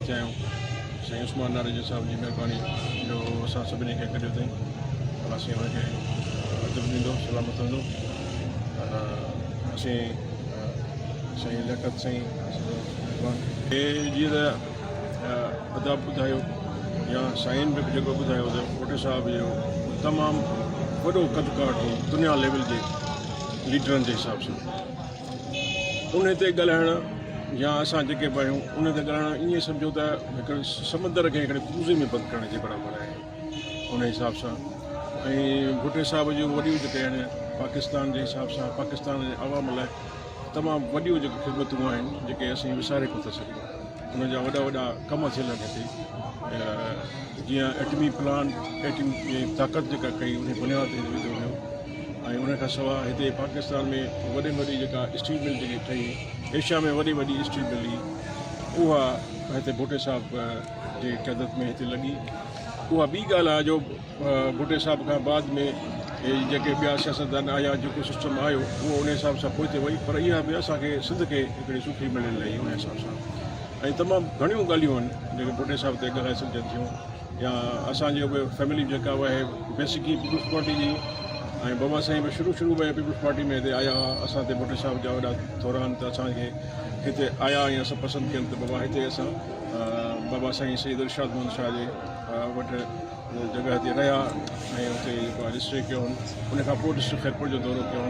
चाहियूं साईं उस्मान नारायण साहब जी महिरबानी जो असां सभिनी खे कढियो अथई असीं हुनखे अदब ॾींदो सलामत हूंदो असीं साईं लियाकत साईं हे जीअं त अदाब ॿुधायो या साईं बि जेको ॿुधायो त कोटे साहिब जो तमामु वॾो कदकार हो दुनिया लेवल जे लीडरनि जे हिसाब सां उन ते ॻाल्हाइण या असां जेके बि आहियूं उन ते ॻाल्हाइण ईअं सम्झो त हिकिड़े समुंड खे हिकिड़े क्रूज़े में बंदि करण जे बराबरि आहे उन हिसाब सां ऐं भुटे साहिब जूं वॾियूं जेके आहिनि पाकिस्तान जे हिसाब सां पाकिस्तान जे अवाम लाइ तमामु वॾियूं जेके ख़िदमतूं आहिनि जेके असीं विसारे कोन था सघूं उन जा वॾा वॾा कम थियल आहिनि हिते जीअं एटमी प्लान एटमी ताक़त जेका कई उन बुनियाद ते विधो वियो ऐं उन खां सवाइ हिते पाकिस्तान में वॾे में वॾी जेका स्टील मिल जेकी ठही एशिया में वॾी वॾी स्टील मिल हुई उहा हिते भुटे साहिब जे क़यादत में हिते लॻी उहा ॿी ॻाल्हि आहे जो भुटे साहिब खां बाद में जेके ॿिया सियासतदान आया जेको सिस्टम आयो उहो उन हिसाब सां पोइ ते वई पर इहा बि असांखे सिंध खे हिकिड़ी सुठी मिलियल रही उन हिसाब सां ऐं तमामु घणियूं ॻाल्हियूं आहिनि जेके भुटे साहिब ते ॻाल्हाए सघजनि थियूं या असांजी उहे फैमिली जेका उहा बेसिकली पीपुल्स पार्टी जी ऐं बाबा साईं बि शुरू में पीपुल्स पार्टी में हिते आया हुआ असां हिते भुटे साहिब जा वॾा दौरान त असांखे हिते आया ऐं असां पसंदि कयनि त बाबा हिते असां बाबा साईं सईद इरशाद मोहम्मद शाह जे वटि जॻह ते रहिया ऐं हुते जेको आहे स्टे कयो उन खां पोइ डिस्ट्रिक्ट खैरपुर जो दौरो कयो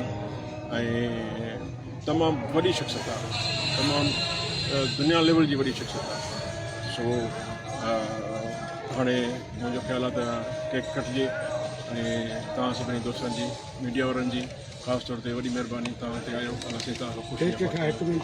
ऐं तमामु वॾी शख़्सियत आहे तमामु दुनिया लेवल जी वॾी शख़्सियत आहे सो हाणे मुंहिंजो ख़्यालु आहे त केक कटिजे ऐं तव्हां सभिनी दोस्तनि जी मीडिया वारनि जी ख़ासि तौर ते वॾी महिरबानी तव्हां हिते आयो असीं तव्हां खां ख़ुशि